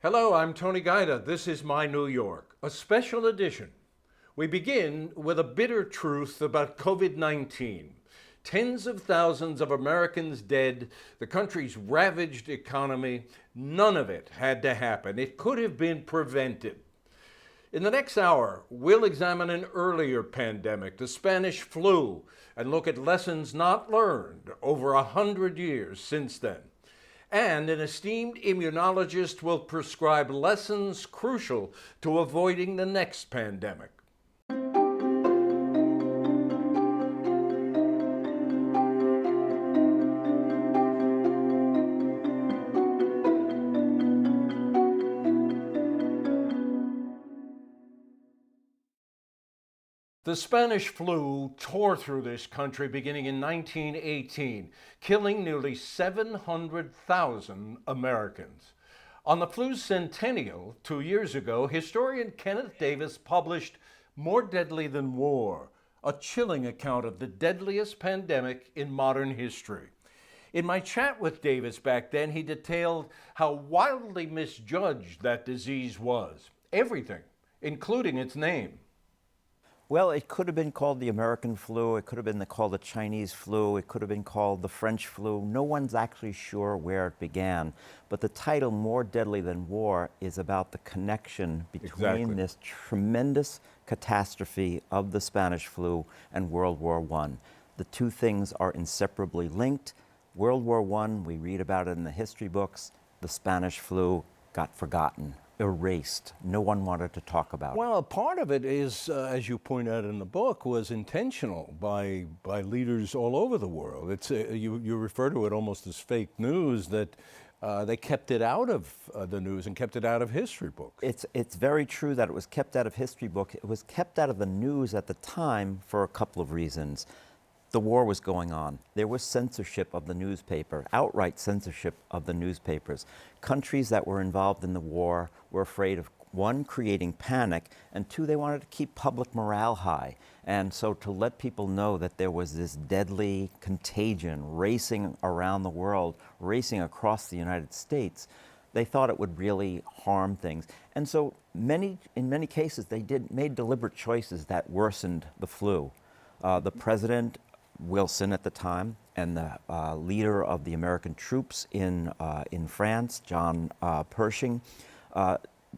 Hello, I'm Tony Guida. This is My New York, a special edition. We begin with a bitter truth about COVID-19. Tens of thousands of Americans dead, the country's ravaged economy. None of it had to happen. It could have been prevented. In the next hour, we'll examine an earlier pandemic, the Spanish flu, and look at lessons not learned over 100 years since then. And an esteemed immunologist will prescribe lessons crucial to avoiding the next pandemic. The Spanish flu tore through this country beginning in 1918, killing nearly 700,000 Americans. On the flu's centennial, 2 years ago, historian Kenneth Davis published More Deadly Than War, a chilling account of the deadliest pandemic in modern history. In my chat with Davis back then, he detailed how wildly misjudged that disease was. Everything, including its name. Well, it could have been called the American flu, it could have been called the Chinese flu, it could have been called the French flu. No one's actually sure where it began. But the title, More Deadly Than War, is about the connection between this tremendous catastrophe of the Spanish flu and World War I. The two things are inseparably linked. World War I, we read about it in the history books. The Spanish flu got forgotten, erased. No one wanted to talk about it. Well, part of it is, as you point out in the book, was intentional by leaders all over the world. It's you refer to it almost as fake news, that they kept it out of the news and kept it out of history books. It's very true that it was kept out of history books. It was kept out of the news at the time for a couple of reasons. The war was going on. There was censorship of the newspaper, outright censorship of the newspapers. Countries that were involved in the war were afraid of, one, creating panic, and two, they wanted to keep public morale high. And so to let people know that there was this deadly contagion racing around the world, racing across the United States, they thought it would really harm things. And so in many cases, they made deliberate choices that worsened the flu. The president, Wilson at the time, and the leader of the American troops in France, John Pershing,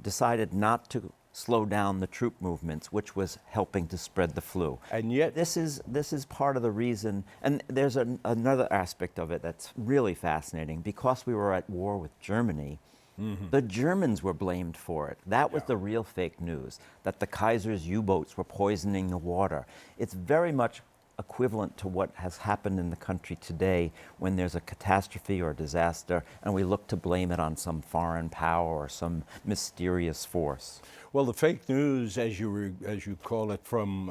decided not to slow down the troop movements, which was helping to spread the flu. And yet, this is part of the reason. And there's another aspect of it that's really fascinating. Because we were at war with Germany, the Germans were blamed for it. That was the real fake news, that the Kaiser's U-boats were poisoning the water. It's very much equivalent to what has happened in the country today when there's a catastrophe or a disaster and we look to blame it on some foreign power or some mysterious force. Well, the fake news, as you call it, from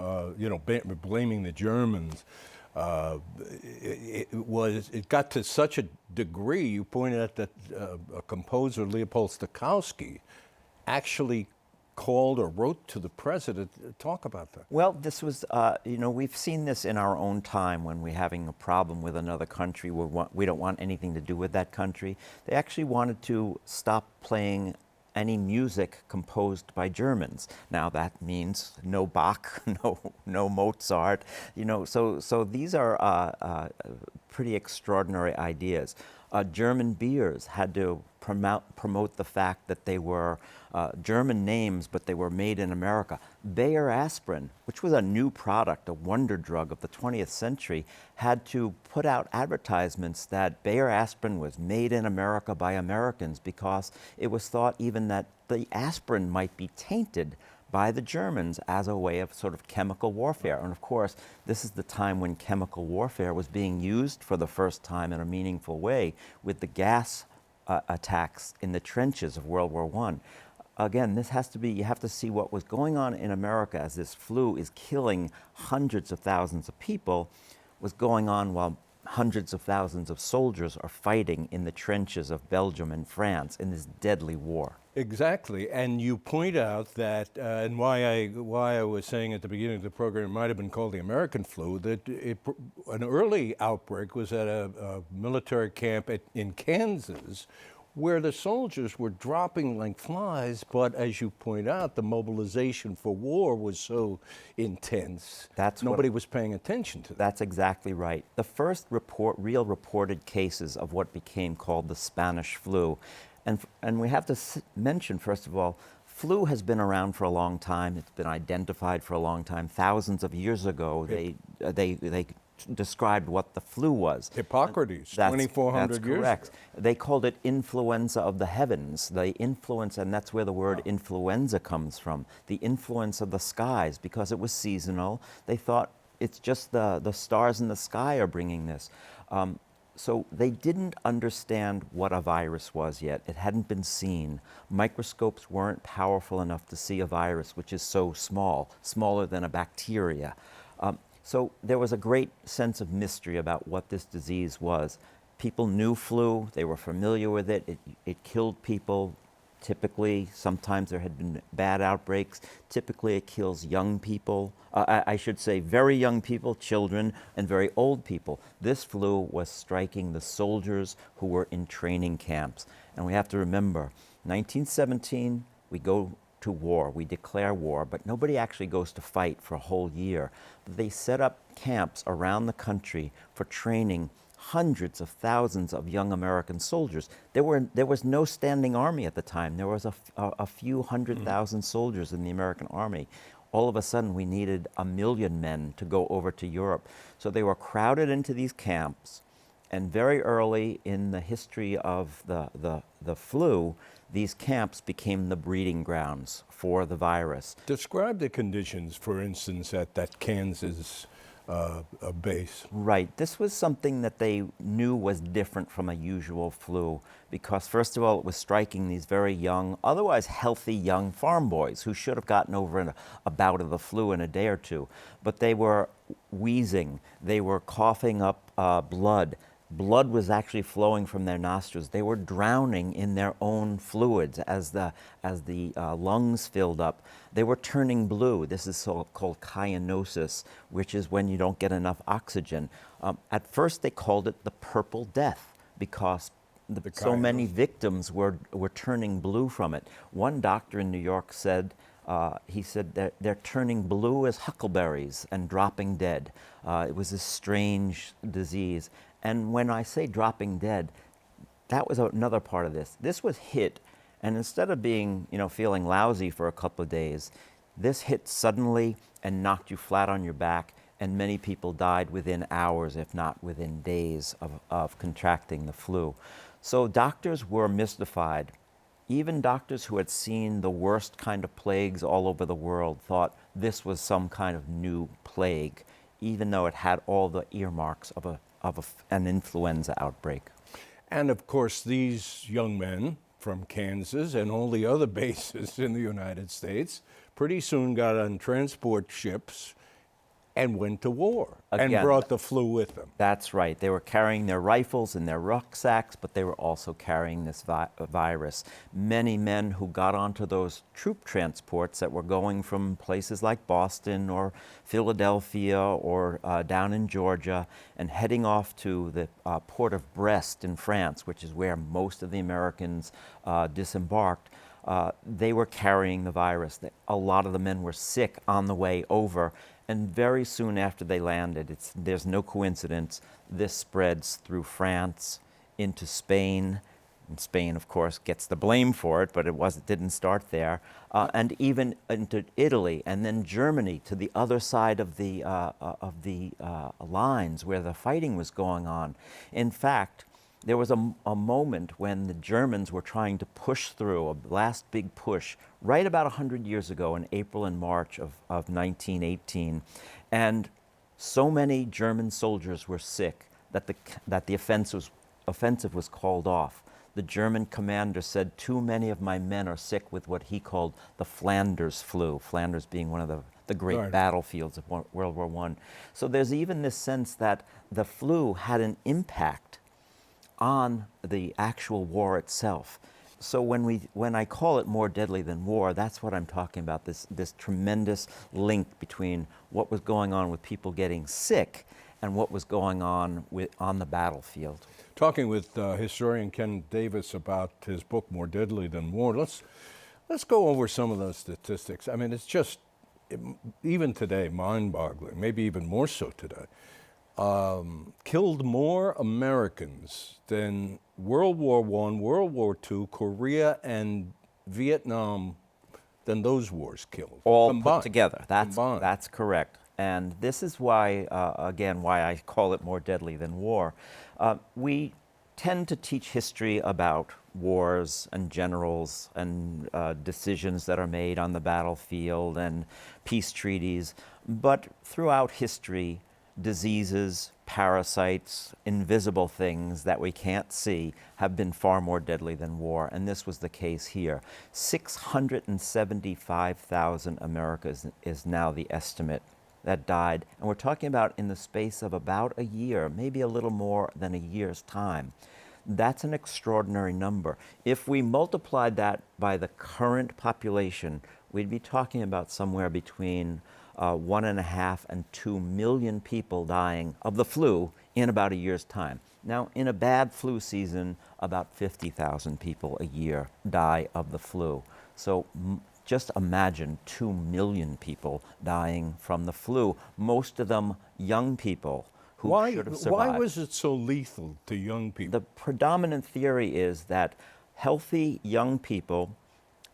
blaming the Germans, it got to such a degree. You pointed out that a composer, Leopold Stokowski, actually called or wrote to the president to talk about that. Well, this was, we've seen this in our own time when we're having a problem with another country. We don't want anything to do with that country. They actually wanted to stop playing any music composed by Germans. Now that means no Bach, no Mozart, so these are pretty extraordinary ideas. German beers had to promote the fact that they were German names, but they were made in America. Bayer aspirin, which was a new product, a wonder drug of the 20th century, had to put out advertisements that Bayer aspirin was made in America by Americans, because it was thought even that the aspirin might be tainted by the Germans as a way of sort of chemical warfare. And of course, this is the time when chemical warfare was being used for the first time in a meaningful way with the gas attacks in the trenches of World War I. Again, you have to see what was going on in America as this flu is killing hundreds of thousands of people, was going on while hundreds of thousands of soldiers are fighting in the trenches of Belgium and France in this deadly war. Exactly, and you point out that, and why I was saying at the beginning of the program it might have been called the American flu, that an early outbreak was at a military camp in Kansas, where the soldiers were dropping like flies, but as you point out, the mobilization for war was so intense, nobody was paying attention to that. That's exactly right. The first real reported cases of what became called the Spanish flu, and we have to mention, first of all, flu has been around for a long time. It's been identified for a long time. Thousands of years ago, they described what the flu was. Hippocrates, 2,400 years correct. ago. They called it influenza of the heavens. The influence, and that's where the word influenza comes from, the influence of the skies, because it was seasonal. They thought it's just the stars in the sky are bringing this. So they didn't understand what a virus was yet. It hadn't been seen. Microscopes weren't powerful enough to see a virus, which is so small, smaller than a bacteria. So there was a great sense of mystery about what this disease was. People knew flu, they were familiar with it, it killed people. Typically, sometimes there had been bad outbreaks. Typically it kills young people, I should say very young people, children, and very old people. This flu was striking the soldiers who were in training camps. And we have to remember, 1917, we go to war, we declare war, but nobody actually goes to fight for a whole year. They set up camps around the country for training hundreds of thousands of young American soldiers. There was no standing army at the time. There was a few 100,000 soldiers in the American army. All of a sudden, we needed 1 million men to go over to Europe. So they were crowded into these camps, and very early in the history of the flu, these camps became the breeding grounds for the virus. Describe the conditions, for instance, at that Kansas base. Right. This was something that they knew was different from a usual flu because, first of all, it was striking these very young, otherwise healthy young farm boys who should have gotten over a bout of the flu in a day or two. But they were wheezing. They were coughing up blood. Blood was actually flowing from their nostrils. They were drowning in their own fluids as the lungs filled up. They were turning blue. This is called cyanosis, which is when you don't get enough oxygen. At first, they called it the purple death because so many victims were turning blue from it. One doctor in New York said, he said that they're turning blue as huckleberries and dropping dead. It was a strange disease. And when I say dropping dead, that was another part of this. This was hit, and instead of being, feeling lousy for a couple of days, this hit suddenly and knocked you flat on your back, and many people died within hours, if not within days, of contracting the flu. So doctors were mystified. Even doctors who had seen the worst kind of plagues all over the world thought this was some kind of new plague, even though it had all the earmarks of an influenza outbreak. And of course, these young men from Kansas and all the other bases in the United States pretty soon got on transport ships and went to war and brought the flu with them. That's right. They were carrying their rifles in their rucksacks, but they were also carrying this virus. Many men who got onto those troop transports that were going from places like Boston or Philadelphia or down in Georgia and heading off to the port of Brest in France, which is where most of the Americans disembarked, they were carrying the virus. A lot of the men were sick on the way over. And very soon after they landed, there's no coincidence, this spreads through France into Spain. And Spain, of course, gets the blame for it, but it didn't start there. And even into Italy, and then Germany to the other side of the lines where the fighting was going on. In fact, there was a moment when the Germans were trying to push through, a last big push, right about 100 years ago in April and March of 1918. And so many German soldiers were sick that the offensive was called off. The German commander said, "Too many of my men are sick with what he called the Flanders flu," Flanders being one of the great battlefields of World War I. So there's even this sense that the flu had an impact on the actual war itself. So when I call it more deadly than war, that's what I'm talking about, this tremendous link between what was going on with people getting sick and what was going on on the battlefield. talking with historian Ken Davis about his book, More Deadly Than War. Let's go over some of those statistics. I mean, it's just, even today, mind-boggling, maybe even more so today. Killed more Americans than World War I, World War II, Korea, and Vietnam, than those wars killed. All combined. put together. Combined. That's correct. And this is why, again, why I call it more deadly than war. We tend to teach history about wars and generals and decisions that are made on the battlefield and peace treaties. But throughout history, diseases, parasites, invisible things that we can't see have been far more deadly than war, and this was the case here. 675,000 Americans is now the estimate that died, and we're talking about in the space of about a year, maybe a little more than a year's time. That's an extraordinary number. If we multiplied that by the current population, we'd be talking about somewhere between 1.5 and 2 million people dying of the flu in about a year's time. Now, in a bad flu season, about 50,000 people a year die of the flu. So just imagine 2 million people dying from the flu, most of them young people who should have survived. Why was it so lethal to young people? The predominant theory is that healthy young people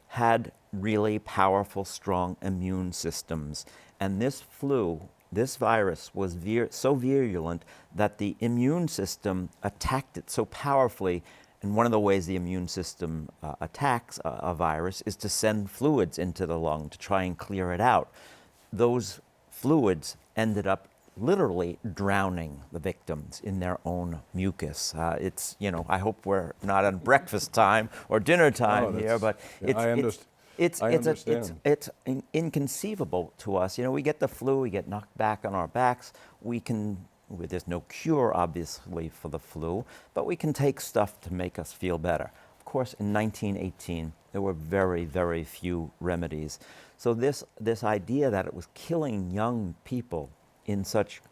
had really powerful, strong immune systems. And this flu, this virus, was so virulent that the immune system attacked it so powerfully. And one of the ways the immune system attacks a virus is to send fluids into the lung to try and clear it out. Those fluids ended up literally drowning the victims in their own mucus. It's, you know, I hope we're not on breakfast time or dinner time here, but it's inconceivable to us. You know, we get the flu, we get knocked back on our backs. There's no cure, obviously, for the flu, but we can take stuff to make us feel better. Of course, in 1918, there were very, very few remedies. So this idea that it was killing young people in such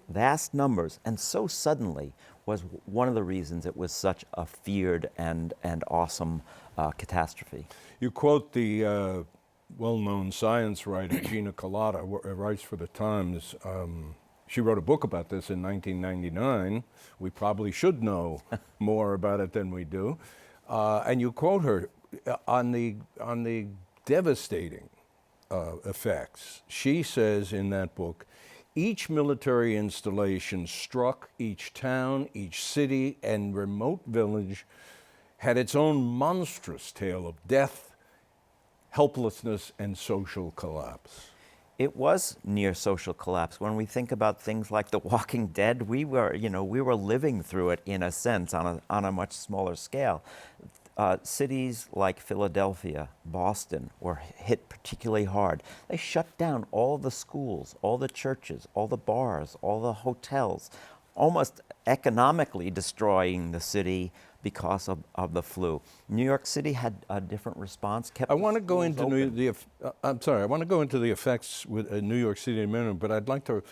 vast numbers and so suddenly was one of the reasons it was such a feared and awesome catastrophe. You quote the well-known science writer Gina Kolata, who writes for the Times. She wrote a book about this in 1999. We probably should know more about it than we do. And you quote her on the devastating effects. She says in that book, each military installation struck, each town, each city, and remote village had its own monstrous tale of death, helplessness, and social collapse. It was near social collapse. When we think about things like The Walking Dead, we were living through it in a sense on a much smaller scale. Cities like Philadelphia, Boston were hit particularly hard. They shut down all the schools, all the churches, all the bars, all the hotels, almost economically destroying the city because of the flu. New York City had a different response. I want to go into the effects with New York City in a minute, but I'd like to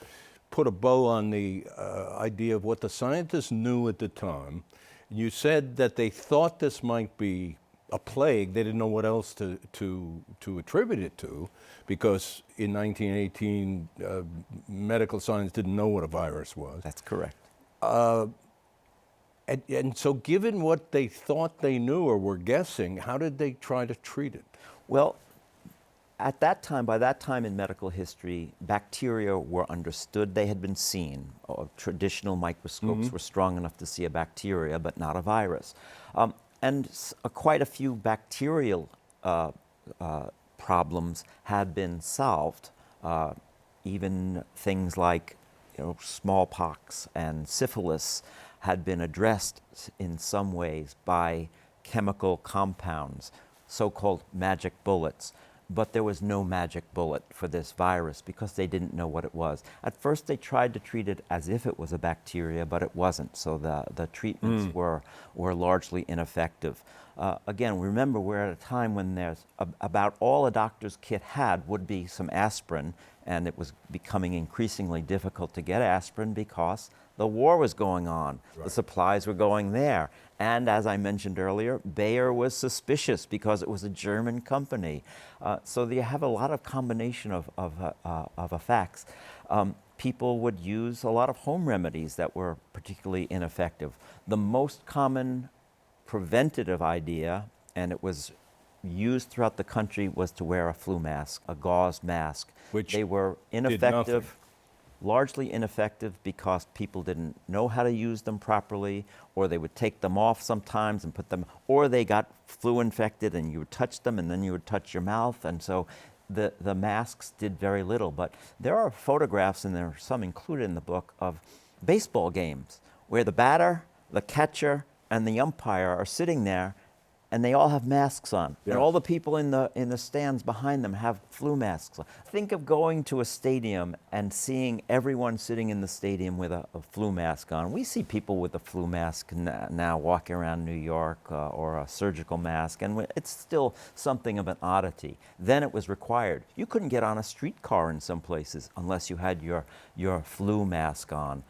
put a bow on the idea of what the scientists knew at the time. You said that they thought this might be a plague. They didn't know what else to attribute it to, because in 1918, medical science didn't know what a virus was. That's correct. And so given what they thought they knew or were guessing, how did they try to treat it? Well, at that time, by that time in medical history, bacteria were understood. They had been seen. Traditional microscopes were strong enough to see a bacteria, but not a virus. And quite a few bacterial problems had been solved. Even things like smallpox and syphilis had been addressed in some ways by chemical compounds, so-called magic bullets. But there was no magic bullet for this virus because they didn't know what it was. At first, they tried to treat it as if it was a bacteria, but it wasn't. So the treatments were largely ineffective. Again, remember, we're at a time when there's about all a doctor's kit had would be some aspirin, and it was becoming increasingly difficult to get aspirin because The war was going on. Right. The supplies were going there. And as I mentioned earlier, Bayer was suspicious because it was a German company. So you have a lot of combination of effects. People would use a lot of home remedies that were particularly ineffective. The most common preventative idea, and it was used throughout the country, was to wear a flu mask, a gauze mask. Which they were did nothing. ineffective, largely ineffective because people didn't know how to use them properly, or they would take them off sometimes and put them, or they got flu infected and you would touch them and then you would touch your mouth, and so the masks did very little. But there are photographs, and there are some included in the book, of baseball games where the batter, the catcher, and the umpire are sitting there, and they all have masks on. Yeah. And all the people in the stands behind them have flu masks on. Think of going to a stadium and seeing everyone sitting in the stadium with a flu mask on. We see people with a flu mask now walking around New York, or a surgical mask, and it's still something of an oddity. Then it was required. You couldn't get on a streetcar in some places unless you had your flu mask on.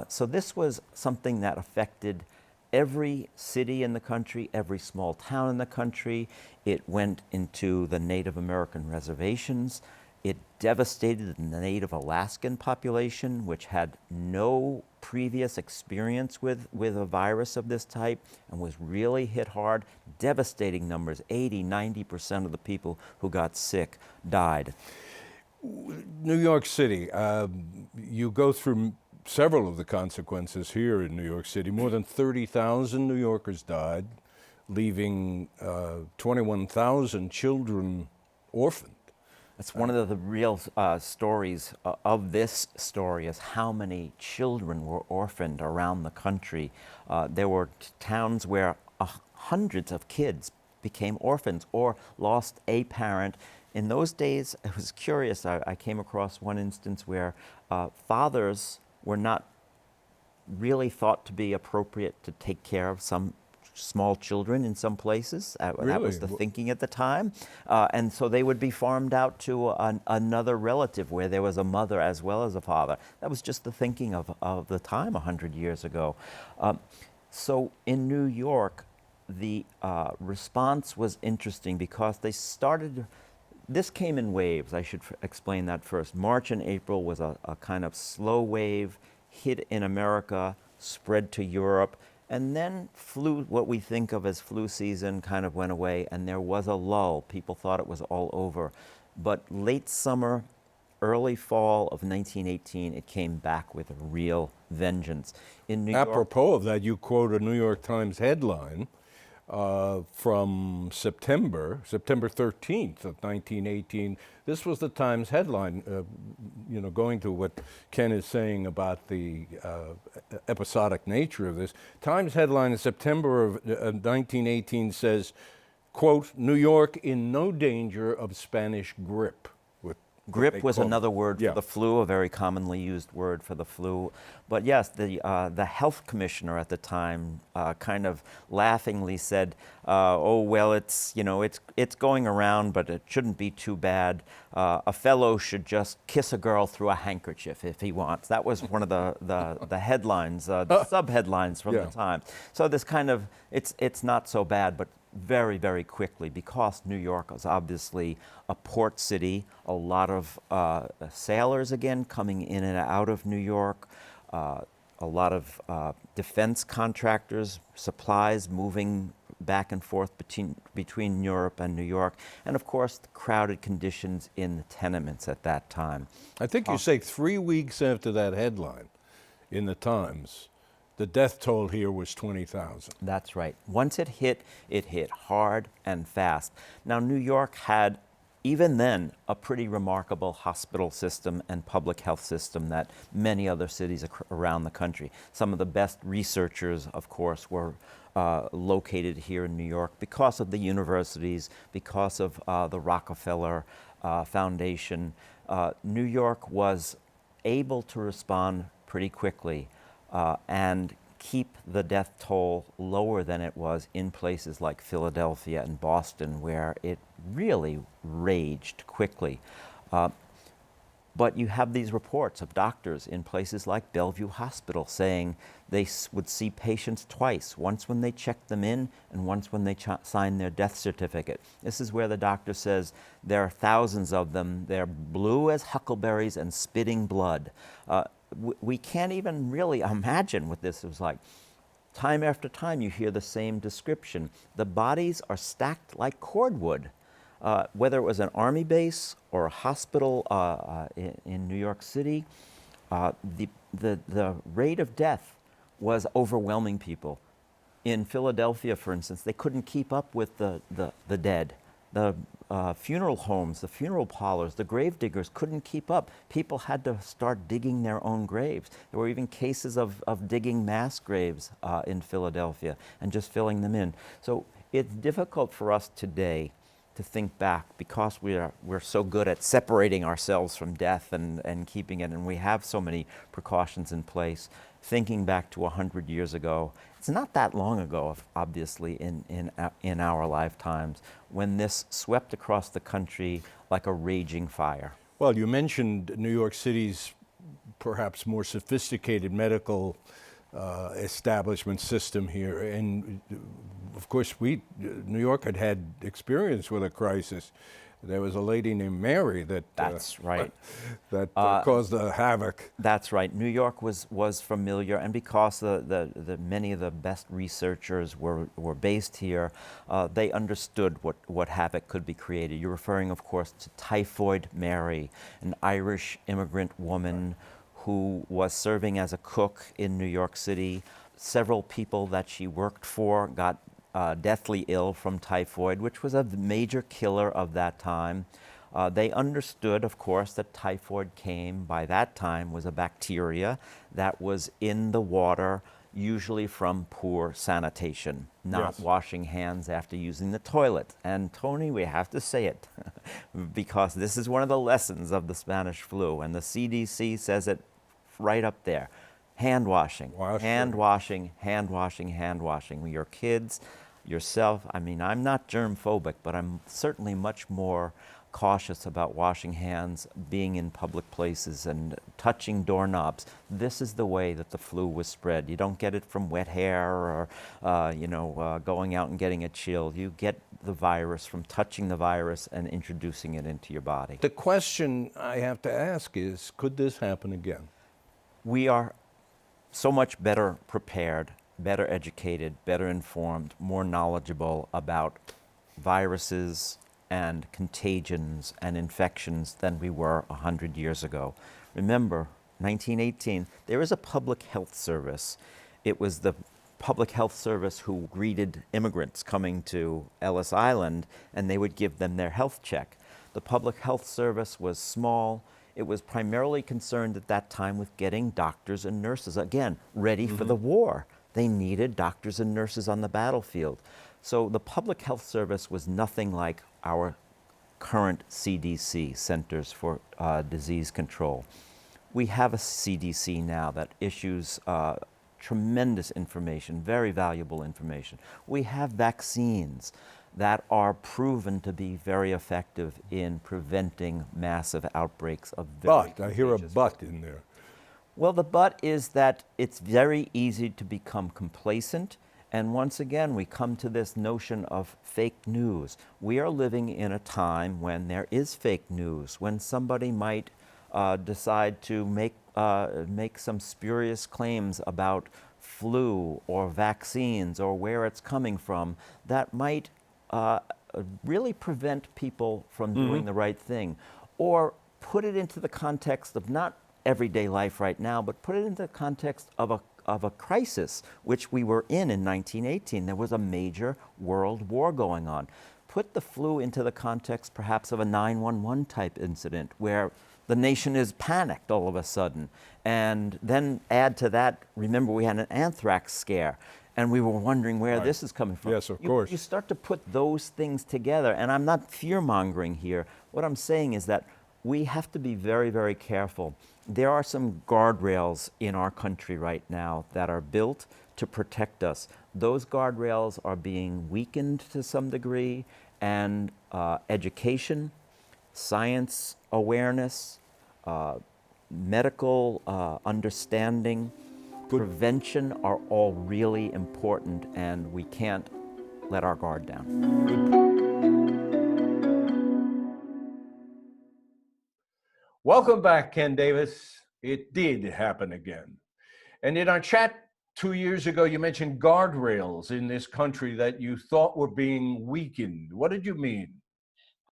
So this was something that affected every city in the country, every small town in the country. It went into the Native American reservations. It devastated the Native Alaskan population, which had no previous experience with a virus of this type and was really hit hard. Devastating numbers. 80–90% of the people who got sick died. New York City, you go through several of the consequences here in New York City. More than 30,000 New Yorkers died, leaving 21,000 children orphaned. That's one of the real stories of this story, is how many children were orphaned around the country. There were towns where hundreds of kids became orphans or lost a parent. In those days, it was curious. I came across one instance where fathers were not really thought to be appropriate to take care of some small children in some places. That was the thinking at the time. And so they would be farmed out to another relative where there was a mother as well as a father. That was just the thinking of the time 100 years ago. So in New York, the response was interesting because they started. This came in waves. I should explain that first. March and April was a kind of slow wave, hit in America, spread to Europe, and then what we think of as flu season, kind of went away, and there was a lull. People thought it was all over. But late summer, early fall of 1918, it came back with a real vengeance. In New York. Apropos of that, you quote a New York Times headline from September 13th of 1918. This was the Times headline, going to what Ken is saying about the episodic nature of this. Times headline in September of 1918 says, quote, "New York in no danger of Spanish grip." Grip was another word for the flu, a very commonly used word for the flu. But yes, the health commissioner at the time kind of laughingly said, "Oh well, it's going around, but it shouldn't be too bad. A fellow should just kiss a girl through a handkerchief if he wants." That was one of the headlines, the sub-headlines from the time. So this kind of it's not so bad, but very, very quickly, because New York was obviously a port city, a lot of sailors again coming in and out of New York, a lot of defense contractors, supplies moving back and forth between Europe and New York, and of course the crowded conditions in the tenements at that time. I think you say 3 weeks after that headline in the Times, the death toll here was 20,000. That's right. Once it hit hard and fast. Now, New York had, even then, a pretty remarkable hospital system and public health system that many other cities around the country. Some of the best researchers, of course, were located here in New York because of the universities, because of the Rockefeller Foundation. New York was able to respond pretty quickly and keep the death toll lower than it was in places like Philadelphia and Boston, where it really raged quickly. But you have these reports of doctors in places like Bellevue Hospital saying they would see patients twice, once when they checked them in and once when they signed their death certificate. This is where the doctor says there are thousands of them. They're blue as huckleberries and spitting blood. We can't even really imagine what this was like. Time after time, you hear the same description. The bodies are stacked like cordwood. Whether it was an army base or a hospital in New York City, the rate of death was overwhelming people. In Philadelphia, for instance, they couldn't keep up with the dead. The funeral homes, the funeral parlors, the grave diggers couldn't keep up. People had to start digging their own graves. There were even cases of digging mass graves in Philadelphia and just filling them in. So it's difficult for us today to think back because we're so good at separating ourselves from death and keeping it, and we have so many precautions in place. Thinking back to 100 years ago, it's not that long ago, obviously, in our lifetimes, when this swept across the country like a raging fire. Well, you mentioned New York City's perhaps more sophisticated medical establishment system here, and of course New York had experience with a crisis. There was a lady named Mary that that's right that caused a havoc. That's right. New York was familiar, and because the many of the best researchers were based here, they understood what havoc could be created. You're referring, of course, to Typhoid Mary, an Irish immigrant woman who was serving as a cook in New York City. Several people that she worked for got deathly ill from typhoid, which was a major killer of that time. They understood, of course, that typhoid by that time, was a bacteria that was in the water, usually from poor sanitation, not Yes. washing hands after using the toilet. And Tony, we have to say it, because this is one of the lessons of the Spanish flu, and the CDC says it right up there. Hand washing, hand washing, hand washing, hand washing. Your kids, yourself. I mean, I'm not germ phobic, but I'm certainly much more cautious about washing hands, being in public places, and touching doorknobs. This is the way that the flu was spread. You don't get it from wet hair or, going out and getting a chill. You get the virus from touching the virus and introducing it into your body. The question I have to ask is, could this happen again? We are so much better prepared, better educated, better informed, more knowledgeable about viruses and contagions and infections than we were 100 years ago. Remember, 1918, there is a public health service. It was the public health service who greeted immigrants coming to Ellis Island, and they would give them their health check. The public health service was small. It was primarily concerned at that time with getting doctors and nurses, again, ready for the war. They needed doctors and nurses on the battlefield. So the public health service was nothing like our current CDC, Centers for Disease Control. We have a CDC now that issues tremendous information, very valuable information. We have vaccines that are proven to be very effective in preventing massive outbreaks of very But I hear a contagious but in there. Well, the but is that it's very easy to become complacent. And once again, we come to this notion of fake news. We are living in a time when there is fake news, when somebody might decide to make some spurious claims about flu or vaccines or where it's coming from that might really prevent people from doing the right thing, or put it into the context of not everyday life right now, but put it into the context of a crisis, which we were in 1918. There was a major world war going on. Put the flu into the context perhaps of a 911 type incident where the nation is panicked all of a sudden. And then add to that, remember we had an anthrax scare, and we were wondering where this is coming from. Yes, of course. You start to put those things together, and I'm not fear-mongering here. What I'm saying is that we have to be very, very careful. There are some guardrails in our country right now that are built to protect us. Those guardrails are being weakened to some degree, and education, science awareness, medical understanding, prevention are all really important, and we can't let our guard down. Welcome back, Ken Davis. It did happen again. And in our chat 2 years ago, you mentioned guardrails in this country that you thought were being weakened. What did you mean?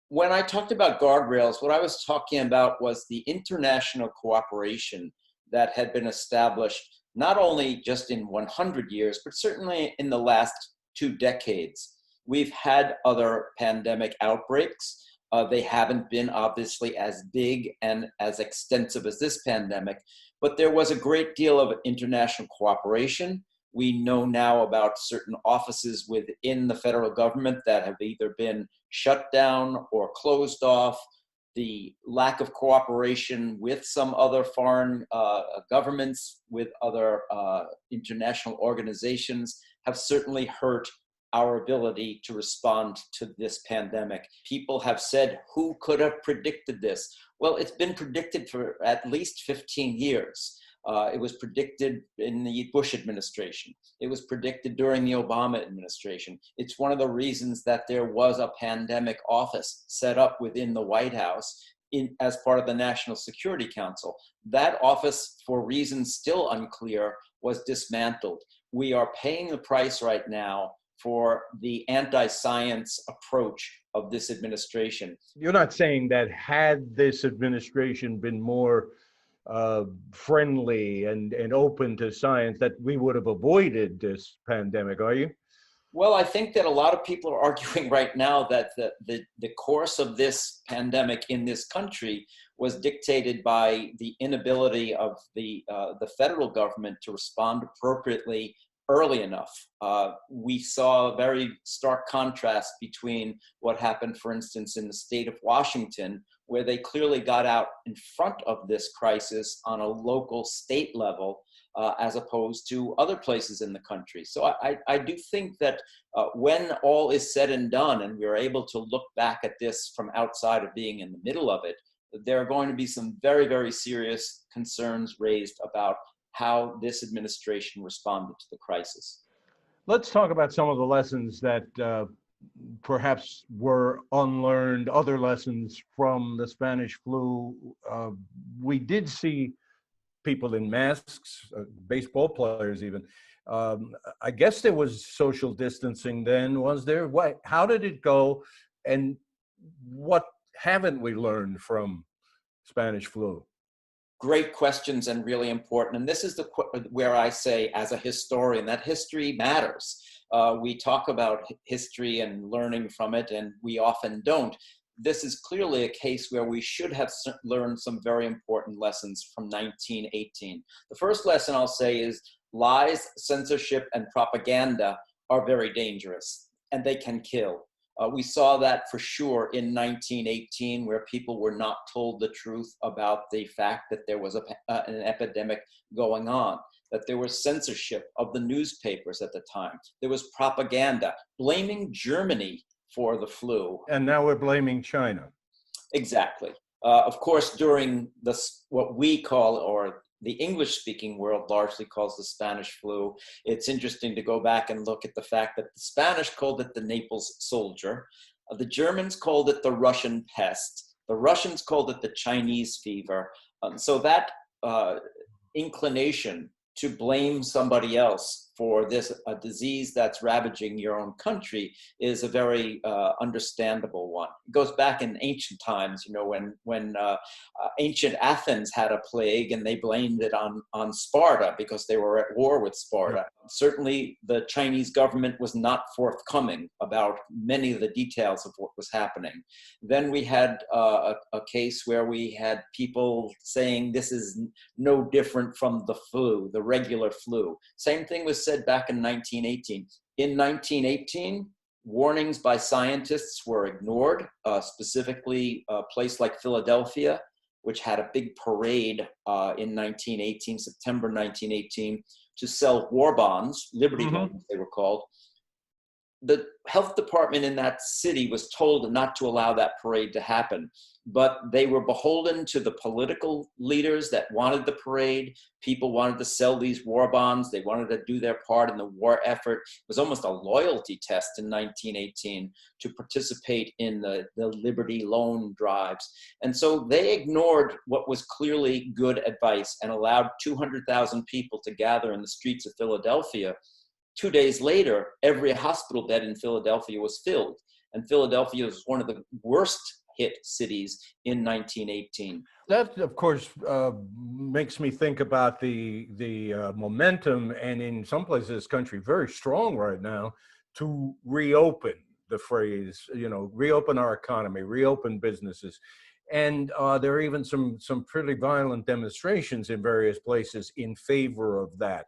When I talked about guardrails, what I was talking about was the international cooperation that had been established not only just in 100 years, but certainly in the last 2 decades. We've had other pandemic outbreaks. They haven't been obviously as big and as extensive as this pandemic, but there was a great deal of international cooperation. We know now about certain offices within the federal government that have either been shut down or closed off. The lack of cooperation with some other foreign governments, with other international organizations, have certainly hurt our ability to respond to this pandemic. People have said, who could have predicted this? Well, it's been predicted for at least 15 years. It was predicted in the Bush administration. It was predicted during the Obama administration. It's one of the reasons that there was a pandemic office set up within the White House as part of the National Security Council. That office, for reasons still unclear, was dismantled. We are paying the price right now for the anti-science approach of this administration. You're not saying that had this administration been more friendly and open to science, that we would have avoided this pandemic, are you? Well, I think that a lot of people are arguing right now that the course of this pandemic in this country was dictated by the inability of the federal government to respond appropriately early enough. We saw a very stark contrast between what happened, for instance, in the state of Washington, where they clearly got out in front of this crisis on a local state level, as opposed to other places in the country. So I do think that when all is said and done, and we're able to look back at this from outside of being in the middle of it, there are going to be some very, very serious concerns raised about how this administration responded to the crisis. Let's talk about some of the lessons that perhaps were unlearned, other lessons from the Spanish flu. We did see people in masks, baseball players even. I guess there was social distancing then, was there? How did it go? And what haven't we learned from Spanish flu? Great questions and really important. And this is where I say, as a historian, that history matters. We talk about history and learning from it, and we often don't. This is clearly a case where we should have learned some very important lessons from 1918. The first lesson I'll say is lies, censorship, and propaganda are very dangerous, and they can kill. We saw that for sure in 1918, where people were not told the truth about the fact that there was an epidemic going on, that there was censorship of the newspapers at the time. There was propaganda blaming Germany for the flu. And now we're blaming China. Exactly. Of course, during what we call, or the English-speaking world largely calls, the Spanish flu, it's interesting to go back and look at the fact that the Spanish called it the Naples soldier, the Germans called it the Russian pest, the Russians called it the Chinese fever. So that inclination to blame somebody else for a disease that's ravaging your own country is a very understandable one. It goes back in ancient times, when ancient Athens had a plague and they blamed it on Sparta because they were at war with Sparta. Certainly the Chinese government was not forthcoming about many of the details of what was happening. Then we had a case where we had people saying this is no different from the flu, the regular flu. Same thing was said back in 1918. In 1918, warnings by scientists were ignored, specifically a place like Philadelphia, which had a big parade in 1918, September 1918, to sell war bonds, Liberty bonds they were called. the health department in that city was told not to allow that parade to happen, but they were beholden to the political leaders that wanted the parade. People wanted to sell these war bonds. They wanted to do their part in the war effort. It was almost a loyalty test in 1918 to participate in the Liberty Loan drives. And so they ignored what was clearly good advice and allowed 200,000 people to gather in the streets of Philadelphia. 2 days later, every hospital bed in Philadelphia was filled. And Philadelphia was one of the worst hit cities in 1918. That, of course, makes me think about the momentum, and in some places, this country very strong right now to reopen, the phrase, reopen our economy, reopen businesses. And there are even some pretty violent demonstrations in various places in favor of that.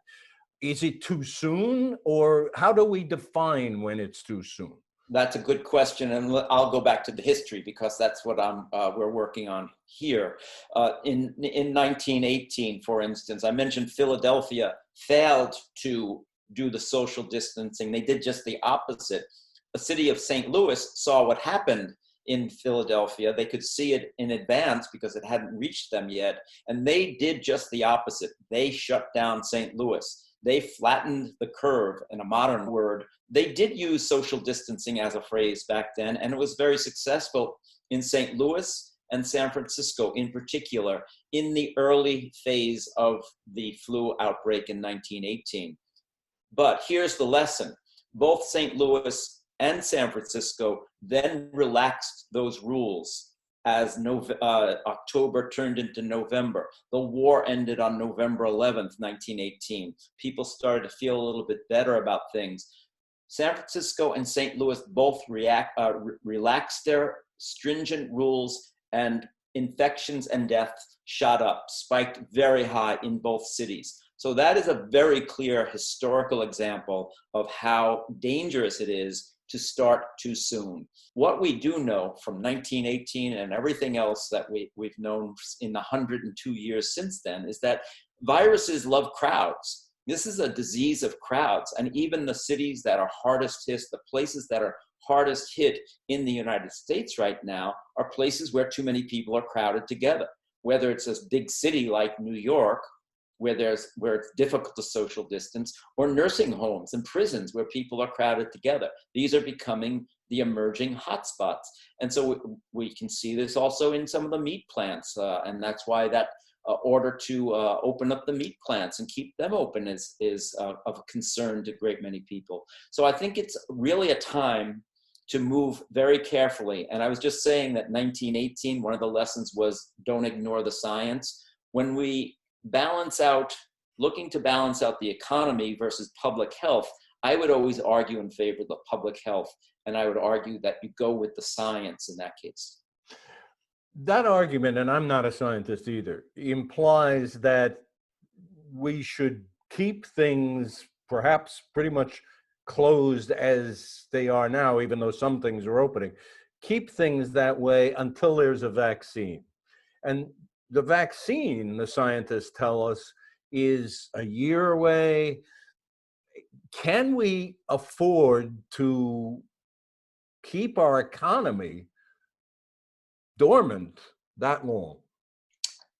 Is it too soon, or how do we define when it's too soon? That's a good question, and I'll go back to the history because that's what we're working on here. In 1918, for instance, I mentioned Philadelphia failed to do the social distancing. They did just the opposite. The city of St. Louis saw what happened in Philadelphia. They could see it in advance because it hadn't reached them yet, and they did just the opposite. They shut down St. Louis. They flattened the curve, in a modern word. They did use social distancing as a phrase back then, and it was very successful in St. Louis and San Francisco in particular in the early phase of the flu outbreak in 1918. But here's the lesson. Both St. Louis and San Francisco then relaxed those rules as October turned into November. The war ended on November 11th, 1918. People started to feel a little bit better about things. San Francisco and St. Louis both relaxed their stringent rules, and infections and deaths shot up, spiked very high in both cities. So that is a very clear historical example of how dangerous it is to start too soon. What we do know from 1918 and everything else that we've known in the 102 years since then is that viruses love crowds. This is a disease of crowds. And even the cities that are hardest hit, the places that are hardest hit in the United States right now are places where too many people are crowded together. Whether it's a big city like New York, where it's difficult to social distance, or nursing homes and prisons where people are crowded together. These are becoming the emerging hotspots. And so we can see this also in some of the meat plants. And that's why that order to open up the meat plants and keep them open is of concern to a great many people. So I think it's really a time to move very carefully. And I was just saying that 1918, one of the lessons was don't ignore the science. When we looking to balance out the economy versus public health, I would always argue in favor of the public health, and I would argue that you go with the science in that case. That argument, and I'm not a scientist either, implies that we should keep things perhaps pretty much closed as they are now, even though some things are opening. Keep things that way until there's a vaccine. And the vaccine, the scientists tell us, is a year away. Can we afford to keep our economy dormant that long?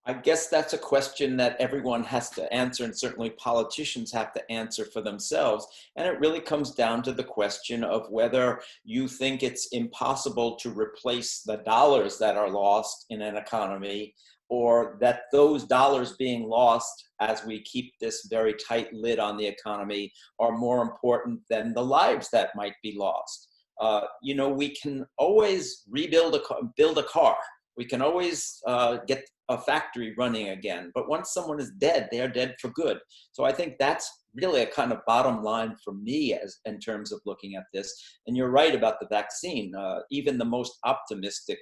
I guess that's a question that everyone has to answer, and certainly politicians have to answer for themselves. And it really comes down to the question of whether you think it's impossible to replace the dollars that are lost in an economy, or that those dollars being lost as we keep this very tight lid on the economy are more important than the lives that might be lost. We can always build a car. We can always get a factory running again. But once someone is dead, they are dead for good. So I think that's really a kind of bottom line for me in terms of looking at this. And you're right about the vaccine. Even the most optimistic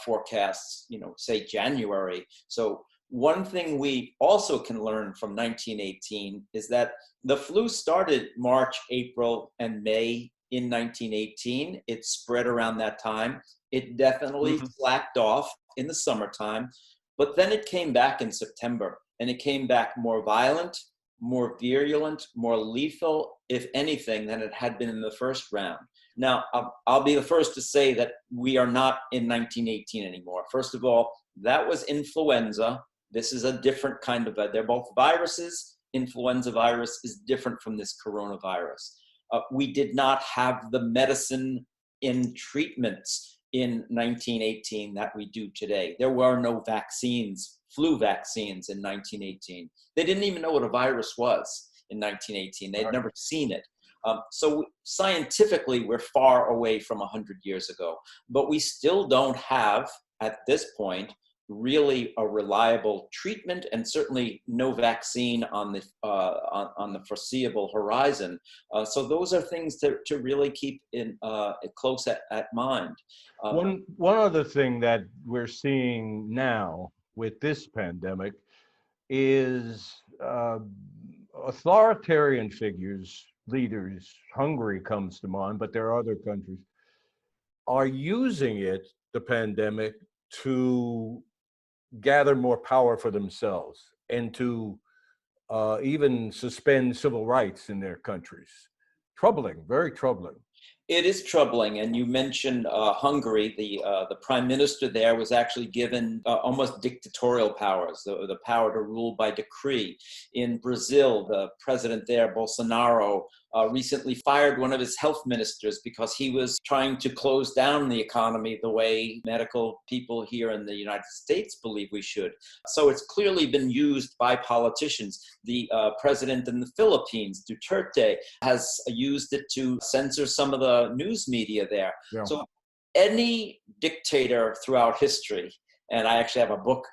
forecasts, say January. So one thing we also can learn from 1918 is that the flu started March, April, and May in 1918. It spread around that time. It definitely slacked off in the summertime, but then it came back in September, and it came back more violent more virulent, more lethal, if anything, than it had been in the first round. Now, I'll be the first to say that we are not in 1918 anymore. First of all, that was influenza. This is a different kind of, they're both viruses. Influenza virus is different from this coronavirus. We did not have the medicine in treatments in 1918 that we do today. There were no vaccines, flu vaccines in 1918. They didn't even know what a virus was in 1918. They'd never seen it. So scientifically, we're far away from 100 years ago, but we still don't have, at this point, really a reliable treatment, and certainly no vaccine on the foreseeable horizon. So those are things to really keep in close at mind. One other thing that we're seeing now with this pandemic is authoritarian figures, leaders, Hungary comes to mind, but there are other countries, are using it, the pandemic, to gather more power for themselves and to even suspend civil rights in their countries. Troubling, very troubling. It is troubling, and you mentioned Hungary. The prime minister there was actually given almost dictatorial powers, the power to rule by decree. In Brazil, the president there, Bolsonaro, recently fired one of his health ministers because he was trying to close down the economy the way medical people here in the United States believe we should. So it's clearly been used by politicians. The president in the Philippines, Duterte, has used it to censor some of the news media there. Yeah. So any dictator throughout history, and I actually have a book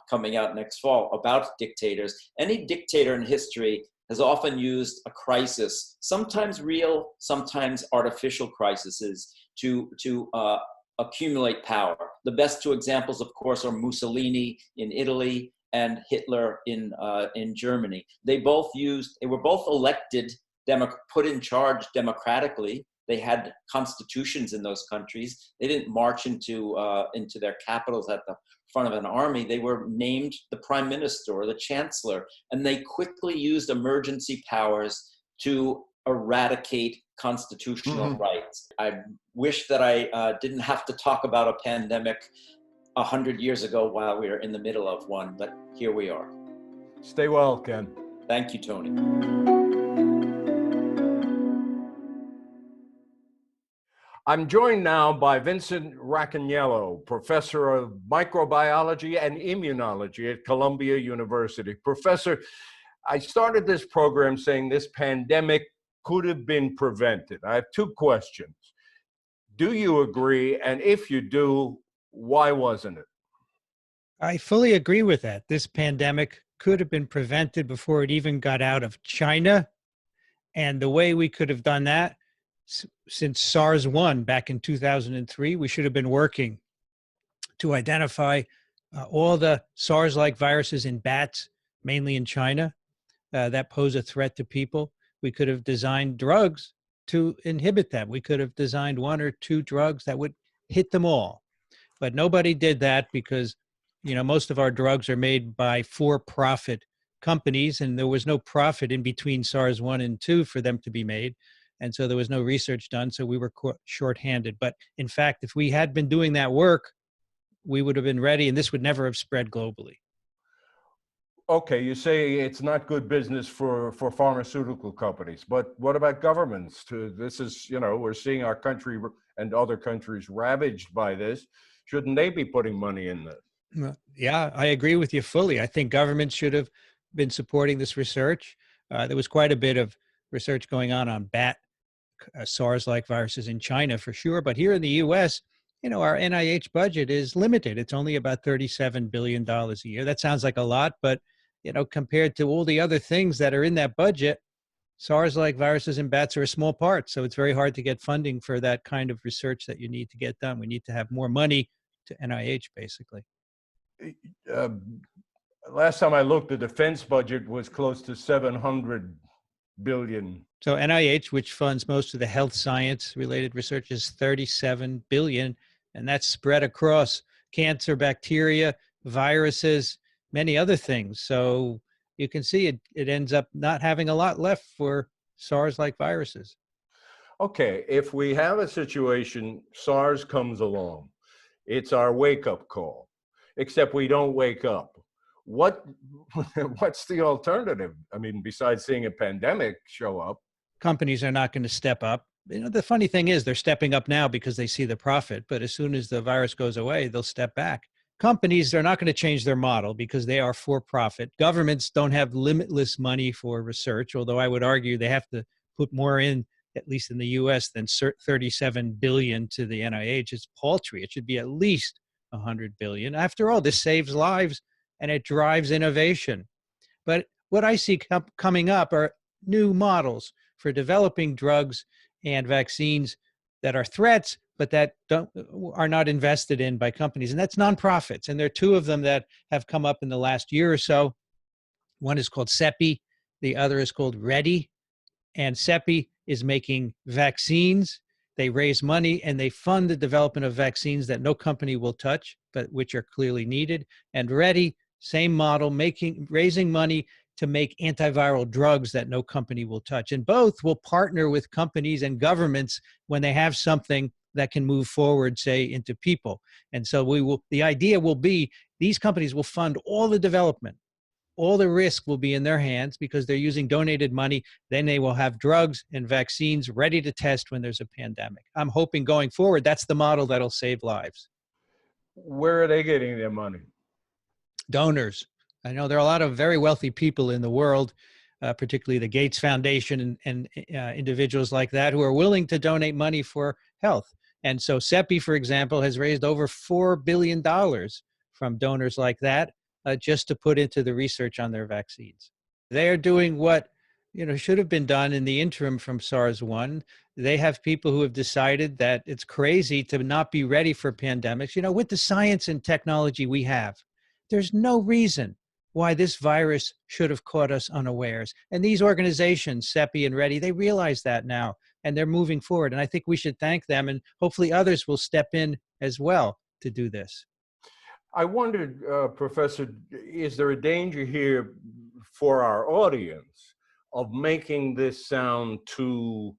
coming out next fall about dictators, any dictator in history has often used a crisis, sometimes real, sometimes artificial crises, to accumulate power. The best two examples, of course, are Mussolini in Italy and Hitler in Germany. They were both elected, put in charge democratically. They had constitutions in those countries. They didn't march into their capitals at the front of an army. They were named the prime minister or the chancellor, and they quickly used emergency powers to eradicate constitutional rights. I wish that I didn't have to talk about a pandemic 100 years ago while we were in the middle of one, but here we are. Stay well, Ken. Thank you, Tony. I'm joined now by Vincent Racaniello, professor of microbiology and immunology at Columbia University. Professor, I started this program saying this pandemic could have been prevented. I have two questions. Do you agree? And if you do, why wasn't it? I fully agree with that. This pandemic could have been prevented before it even got out of China. And the way we could have done that, since SARS-1 back in 2003, we should have been working to identify all the SARS-like viruses in bats, mainly in China, that pose a threat to people. We could have designed drugs to inhibit them. We could have designed one or two drugs that would hit them all. But nobody did that because, most of our drugs are made by for-profit companies, and there was no profit in between SARS-1 and 2 for them to be made. And so there was no research done, so we were shorthanded. But in fact, if we had been doing that work, we would have been ready, and this would never have spread globally. Okay, you say it's not good business for pharmaceutical companies, but what about governments? This is, we're seeing our country and other countries ravaged by this. Shouldn't they be putting money in this? Yeah, I agree with you fully. I think governments should have been supporting this research. There was quite a bit of research going on bat SARS-like viruses in China for sure. But here in the U.S., our NIH budget is limited. It's only about $37 billion a year. That sounds like a lot, but, compared to all the other things that are in that budget, SARS-like viruses in bats are a small part. So it's very hard to get funding for that kind of research that you need to get done. We need to have more money to NIH, basically. Last time I looked, the defense budget was close to $700 billion. So NIH, which funds most of the health science related research, is $37 billion, and that's spread across cancer, bacteria, viruses, many other things. So, you can see it ends up not having a lot left for SARS-like viruses. Okay, if we have a situation, SARS comes along, it's our wake-up call, except we don't wake up. What, what's the alternative? I mean, besides seeing a pandemic show up? Companies are not going to step up. The funny thing is they're stepping up now because they see the profit, but as soon as the virus goes away, they'll step back. Companies are not going to change their model because they are for profit. Governments don't have limitless money for research, although I would argue they have to put more in, at least in the US, than 37 billion to the NIH. It's paltry. It should be at least 100 billion. After all, this saves lives and it drives innovation. But what I see coming up are new models for developing drugs and vaccines that are threats, but that are not invested in by companies. And that's nonprofits. And there are two of them that have come up in the last year or so. One is called CEPI. The other is called READY. And CEPI is making vaccines. They raise money and they fund the development of vaccines that no company will touch, but which are clearly needed. And READY, same model, raising money to make antiviral drugs that no company will touch. And both will partner with companies and governments when they have something that can move forward, say, into people. And so the idea will be these companies will fund all the development. All the risk will be in their hands because they're using donated money. Then they will have drugs and vaccines ready to test when there's a pandemic. I'm hoping going forward, that's the model that'll save lives. Where are they getting their money? Donors. I know there are a lot of very wealthy people in the world, particularly the Gates Foundation and individuals like that who are willing to donate money for health. And so CEPI, for example, has raised over $4 billion from donors like that just to put into the research on their vaccines. They are doing what should have been done in the interim from SARS-1. They have people who have decided that it's crazy to not be ready for pandemics. With the science and technology we have, there's no reason why this virus should have caught us unawares. And these organizations, CEPI and READY, they realize that now, and they're moving forward. And I think we should thank them, and hopefully others will step in as well to do this. I wondered, Professor, is there a danger here for our audience of making this sound too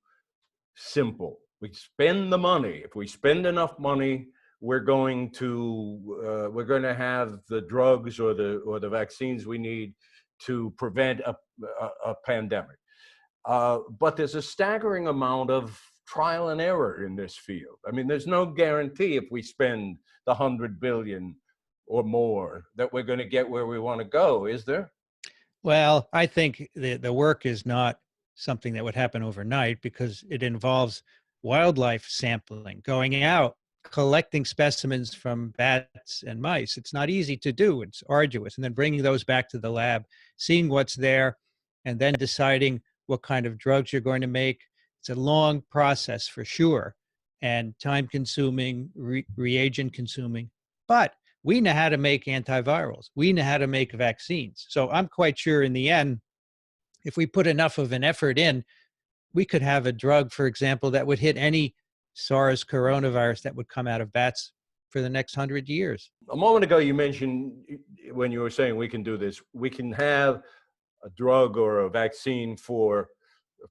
simple? We spend the money. If we spend enough money, we're going to have the drugs or the vaccines we need to prevent a pandemic. But there's a staggering amount of trial and error in this field. I mean, there's no guarantee if we spend the 100 billion or more that we're going to get where we want to go, is there? Well, I think the work is not something that would happen overnight because it involves wildlife sampling, going out, collecting specimens from bats and mice. It's not easy to do. It's arduous. And then bringing those back to the lab, seeing what's there, and then deciding what kind of drugs you're going to make. It's a long process for sure, and time-consuming, reagent-consuming. But we know how to make antivirals. We know how to make vaccines. So I'm quite sure in the end, if we put enough of an effort in, we could have a drug, for example, that would hit any SARS coronavirus that would come out of bats for the next 100 years. A moment ago, you mentioned when you were saying we can do this, we can have a drug or a vaccine for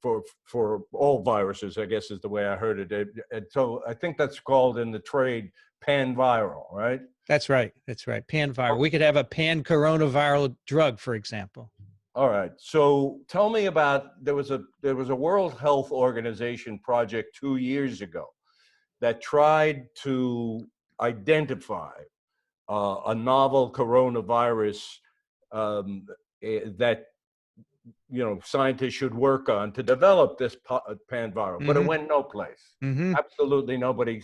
all viruses, I guess is the way I heard it. And so I think that's called in the trade pan-viral, right? That's right. That's right. Pan-viral. We could have a pan-coronaviral drug, for example. All right. So tell me about, there was a World Health Organization project 2 years ago that tried to identify a novel coronavirus that scientists should work on to develop this pan-viral, but it went no place. Absolutely nobody.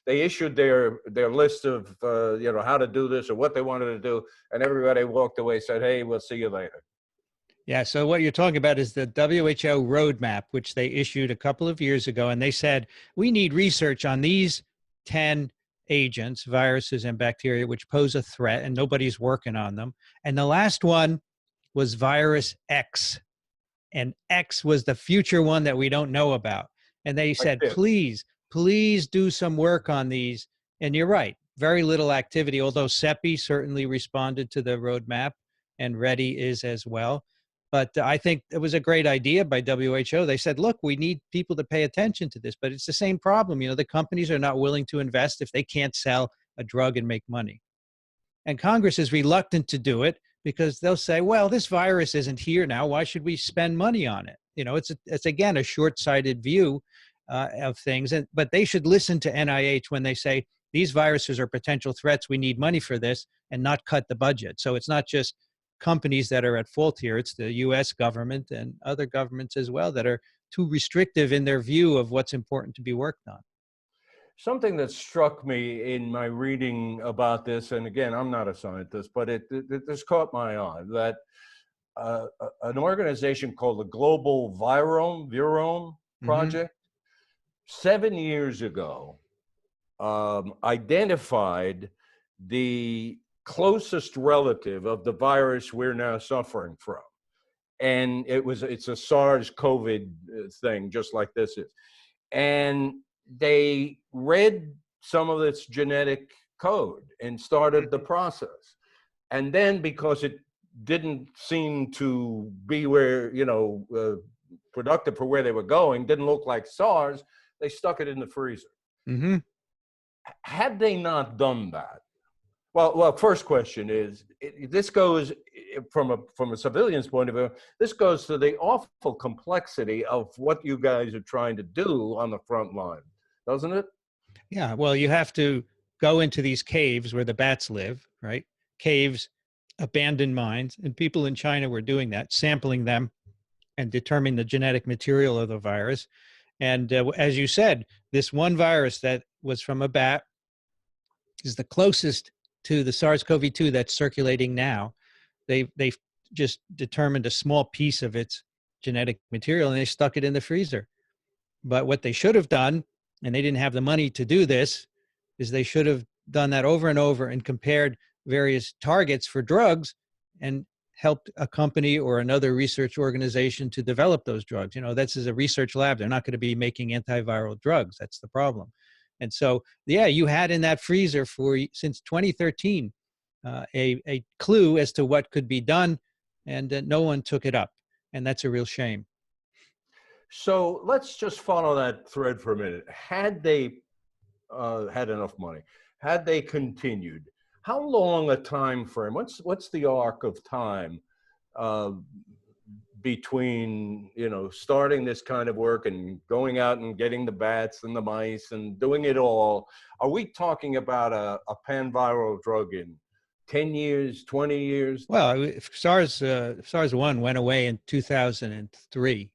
They issued their list of how to do this or what they wanted to do, and everybody walked away, said, "Hey, we'll see you later." Yeah. So what you're talking about is the WHO roadmap, which they issued a couple of years ago, and they said we need research on these 10 agents, viruses and bacteria, which pose a threat, and nobody's working on them. And the last one was virus X, and X was the future one that we don't know about. And they said, please do some work on these. And you're right, very little activity, although CEPI certainly responded to the roadmap, and ready is as well. But I think it was a great idea by WHO. They said, look, we need people to pay attention to this, but it's the same problem. The companies are not willing to invest if they can't sell a drug and make money. And Congress is reluctant to do it because they'll say, well, this virus isn't here now. Why should we spend money on it? It's again, a short-sighted view of things. But they should listen to NIH when they say, these viruses are potential threats. We need money for this, and not cut the budget. So it's not just companies that are at fault here. It's the US government and other governments as well that are too restrictive in their view of what's important to be worked on. Something that struck me in my reading about this, and again, I'm not a scientist, but it just caught my eye, that an organization called the Global Virome Project, 7 years ago, identified the closest relative of the virus we're now suffering from. And it's a SARS-CoV thing, just like this is. And they read some of its genetic code and started the process. And then, because it didn't seem to be where, productive for where they were going, didn't look like SARS, they stuck it in the freezer. Mm-hmm. Had they not done that, well, first question is, this goes from a civilian's point of view, this goes to the awful complexity of what you guys are trying to do on the front line, doesn't it? Yeah, well, you have to go into these caves where the bats live, right? Caves, abandoned mines, and people in China were doing that, sampling them and determining the genetic material of the virus. And as you said, this one virus that was from a bat is the closest to the SARS-CoV-2 that's circulating now. They've just determined a small piece of its genetic material and they stuck it in the freezer. But what they should have done, and they didn't have the money to do this, is they should have done that over and over and compared various targets for drugs and helped a company or another research organization to develop those drugs. This is a research lab. They're not going to be making antiviral drugs. That's the problem. And so, yeah, you had in that freezer since 2013 a clue as to what could be done, and no one took it up. And that's a real shame. So let's just follow that thread for a minute. Had they had enough money, had they continued, how long a time frame? What's the arc of time between starting this kind of work and going out and getting the bats and the mice and doing it all? Are we talking about a panviral drug in 10 years, 20 years? Well, SARS-1 went away in 2003.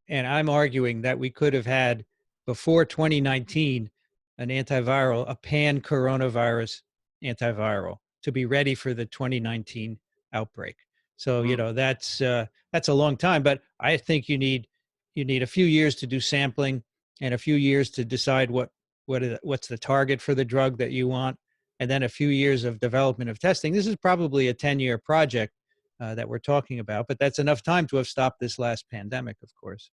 And I'm arguing that we could have had, before 2019, an antiviral, a pan-coronavirus antiviral, to be ready for the 2019 outbreak. So, that's a long time, but I think you need a few years to do sampling and a few years to decide what's the target for the drug that you want, and then a few years of development of testing. This is probably a 10-year project that we're talking about, but that's enough time to have stopped this last pandemic, of course.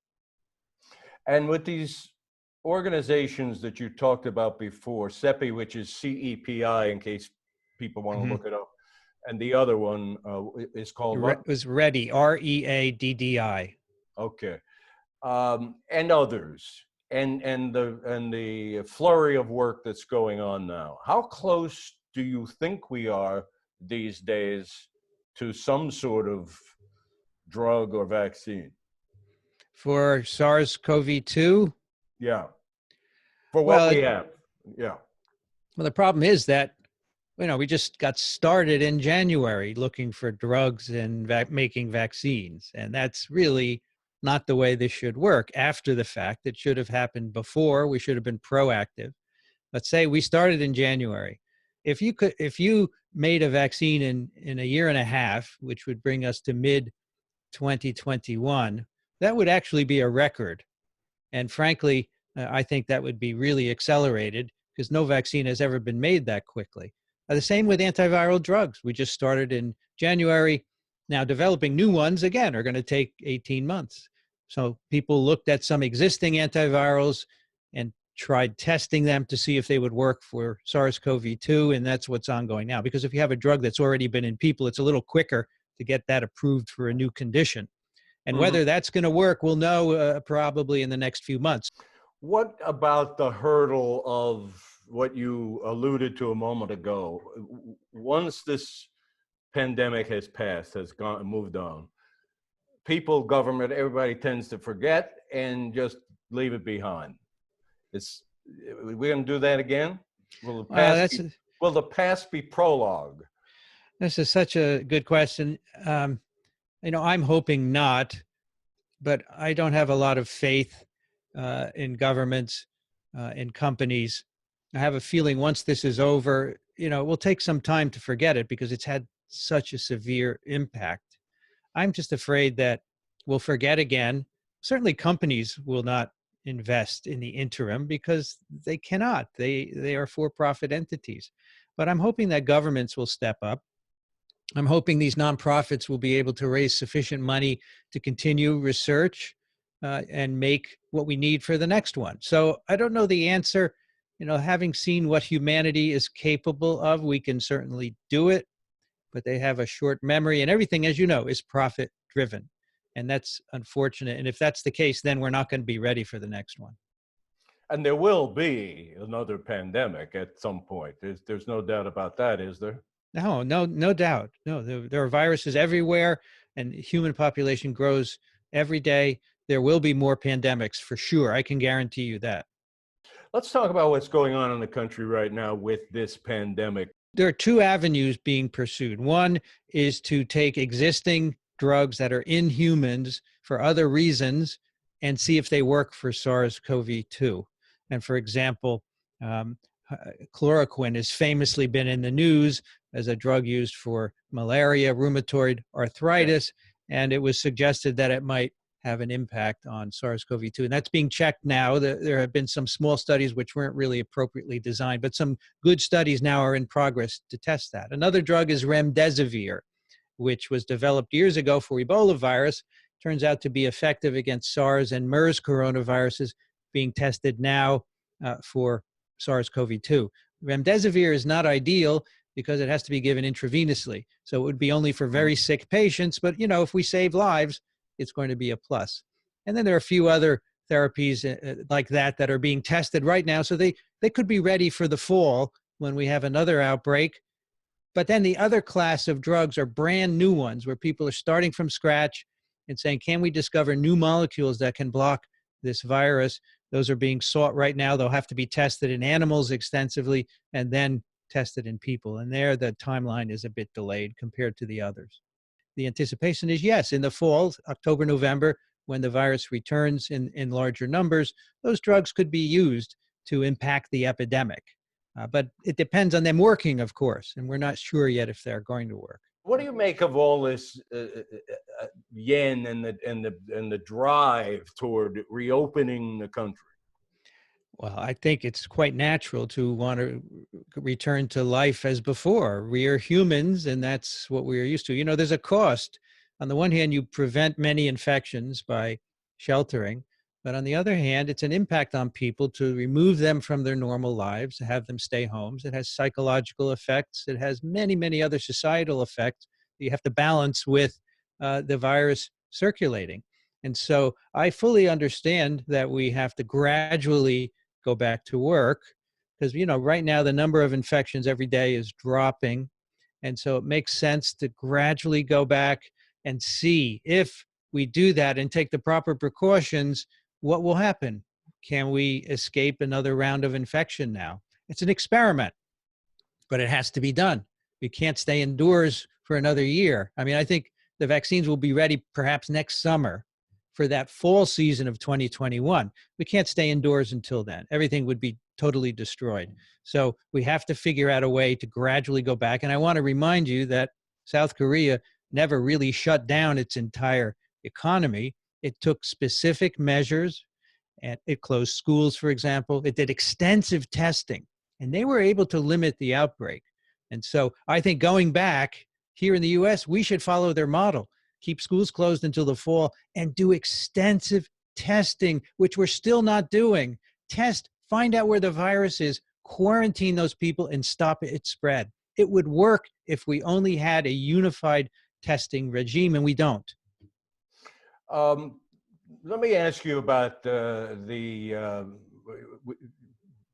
And with these organizations that you talked about before, CEPI, which is CEPI, in case people want to look it up, and the other one is called what? It was READDI, READDI. Okay, and others, and the flurry of work that's going on now. How close do you think we are these days to some sort of drug or vaccine? For SARS-CoV-2? Yeah. For what we have. Yeah. Well, the problem is that, we just got started in January looking for drugs and making vaccines. And that's really not the way this should work after the fact. It should have happened before. We should have been proactive. Let's say we started in January. If you made a vaccine in a year and a half, which would bring us to mid-2021, that would actually be a record. And frankly, I think that would be really accelerated because no vaccine has ever been made that quickly. The same with antiviral drugs. We just started in January. Now developing new ones, again, are going to take 18 months. So people looked at some existing antivirals and tried testing them to see if they would work for SARS-CoV-2, and that's what's ongoing now. Because if you have a drug that's already been in people, it's a little quicker to get that approved for a new condition. And Mhm. whether that's going to work, we'll know probably in the next few months. What about the hurdle of what you alluded to a moment ago? Once this pandemic has passed, has gone, moved on, people, government, everybody tends to forget and just leave it behind. It's, we're going to do that again? Will the past be prologue? This is such a good question. I'm hoping not, but I don't have a lot of faith in governments, in companies. I have a feeling once this is over, it will take some time to forget it because it's had such a severe impact. I'm just afraid that we'll forget again. Certainly companies will not invest in the interim because they cannot. They are for-profit entities. But I'm hoping that governments will step up. I'm hoping these nonprofits will be able to raise sufficient money to continue research and make what we need for the next one. So I don't know the answer. Having seen what humanity is capable of, we can certainly do it, but they have a short memory, and everything, as you know, is profit driven. And that's unfortunate. And if that's the case, then we're not going to be ready for the next one. And there will be another pandemic at some point. There's no doubt about that, is there? No doubt. No, there are viruses everywhere, and human population grows every day. There will be more pandemics for sure. I can guarantee you that. Let's talk about what's going on in the country right now with this pandemic. There are two avenues being pursued. One is to take existing drugs that are in humans for other reasons and see if they work for SARS-CoV-2. And for example, chloroquine has famously been in the news as a drug used for malaria, rheumatoid arthritis, and it was suggested that it might have an impact on SARS-CoV-2. And that's being checked now. There have been some small studies which weren't really appropriately designed, but some good studies now are in progress to test that. Another drug is remdesivir, which was developed years ago for Ebola virus, turns out to be effective against SARS and MERS coronaviruses, being tested now for SARS-CoV-2. Remdesivir is not ideal because it has to be given intravenously. So it would be only for very sick patients, but if we save lives, it's going to be a plus. And then there are a few other therapies like that are being tested right now. So they could be ready for the fall when we have another outbreak. But then the other class of drugs are brand new ones where people are starting from scratch and saying, can we discover new molecules that can block this virus? Those are being sought right now. They'll have to be tested in animals extensively and then tested in people. And there the timeline is a bit delayed compared to the others. The anticipation is, yes, in the fall, October, November, when the virus returns in larger numbers, those drugs could be used to impact the epidemic. But it depends on them working, of course, and we're not sure yet if they're going to work. What do you make of all this yen and the drive toward reopening the country? Well, I think it's quite natural to want to return to life as before. We are humans, and that's what we are used to. There's a cost. On the one hand, you prevent many infections by sheltering, but on the other hand, it's an impact on people to remove them from their normal lives, to have them stay homes. It has psychological effects. It has many, many other societal effects that you have to balance with the virus circulating. And so I fully understand that we have to gradually go back to work because, right now the number of infections every day is dropping. And so it makes sense to gradually go back and see if we do that and take the proper precautions, what will happen? Can we escape another round of infection now? It's an experiment, but it has to be done. We can't stay indoors for another year. I think the vaccines will be ready perhaps next summer for that fall season of 2021. We can't stay indoors until then. Everything would be totally destroyed. So we have to figure out a way to gradually go back. And I want to remind you that South Korea never really shut down its entire economy. It took specific measures, and it closed schools, for example. It did extensive testing, and they were able to limit the outbreak. And so I think going back here in the US, we should follow their model. Keep schools closed until the fall and do extensive testing, which we're still not doing. Test, find out where the virus is, quarantine those people and stop its spread. It would work if we only had a unified testing regime, and we don't. Let me ask you about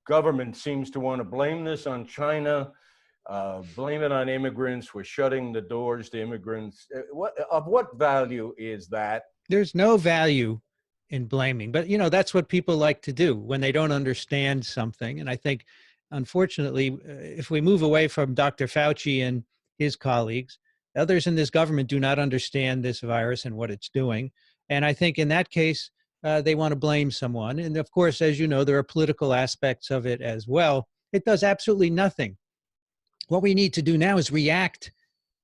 government seems to want to blame this on China, blame it on immigrants. We're shutting the doors to immigrants. What value is that? There's no value in blaming, but that's what people like to do when they don't understand something. And I think, unfortunately, if we move away from Dr. Fauci and his colleagues, others in this government do not understand this virus and what it's doing. And I think in that case, they want to blame someone. And of course, as you know, there are political aspects of it as well. It does absolutely nothing. What we need to do now is react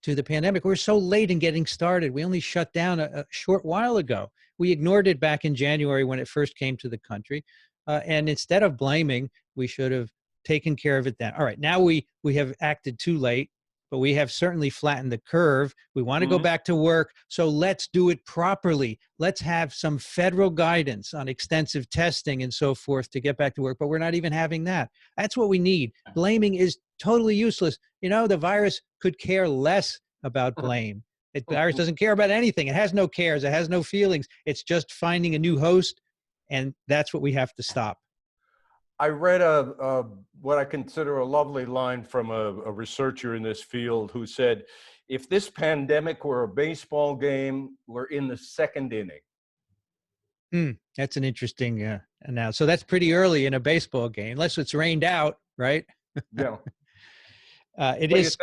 to the pandemic. We're so late in getting started. We only shut down a short while ago. We ignored it back in January when it first came to the country. And instead of blaming, we should have taken care of it then. All right, now we have acted too late, but we have certainly flattened the curve. We want to go back to work, so let's do it properly. Let's have some federal guidance on extensive testing and so forth to get back to work, but we're not even having that. That's what we need. Blaming is totally useless. The virus could care less about blame. The virus doesn't care about anything. It has no cares. It has no feelings. It's just finding a new host, and that's what we have to stop. I read what I consider a lovely line from a researcher in this field who said, if this pandemic were a baseball game, we're in the second inning. That's an interesting analogy. So that's pretty early in a baseball game, unless it's rained out, right? Yeah. It is.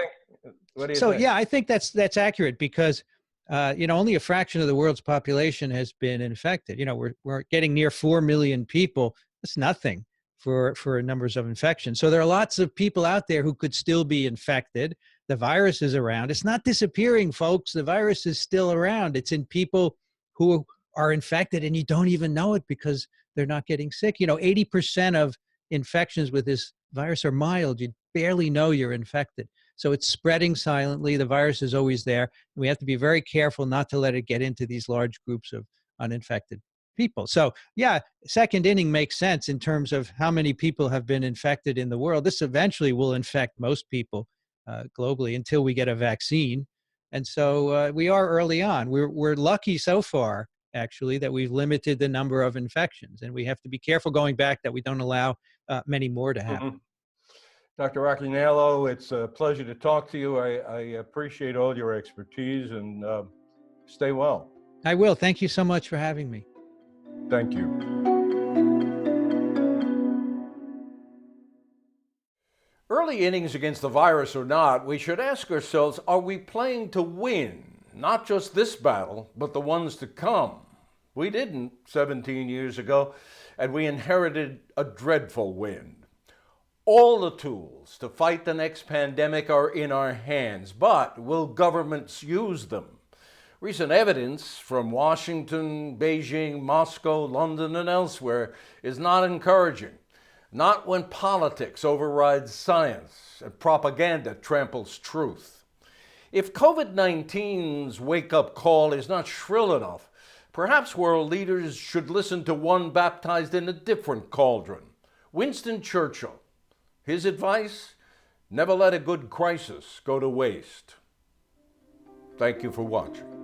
What do you think? Yeah, I think that's accurate because, only a fraction of the world's population has been infected. We're getting near 4 million people. That's nothing for numbers of infections. So there are lots of people out there who could still be infected. The virus is around. It's not disappearing, folks. The virus is still around. It's in people who are infected and you don't even know it because they're not getting sick. 80% of infections with this virus are mild. You barely know you're infected. So it's spreading silently. The virus is always there. We have to be very careful not to let it get into these large groups of uninfected people. So yeah, second inning makes sense in terms of how many people have been infected in the world. This eventually will infect most people globally until we get a vaccine. And so we are early on. We're lucky so far, actually, that we've limited the number of infections. And we have to be careful going back that we don't allow many more to happen. Dr. Roccagnolo, it's a pleasure to talk to you. I appreciate all your expertise and stay well. I will. Thank you so much for having me. Thank you. Early innings against the virus or not, we should ask ourselves, are we playing to win? Not just this battle, but the ones to come. We didn't 17 years ago, and we inherited a dreadful wind. All the tools to fight the next pandemic are in our hands, but will governments use them? Recent evidence from Washington, Beijing, Moscow, London, and elsewhere is not encouraging. Not when politics overrides science and propaganda tramples truth. If COVID-19's wake-up call is not shrill enough, perhaps world leaders should listen to one baptized in a different cauldron, Winston Churchill. His advice: never let a good crisis go to waste. Thank you for watching.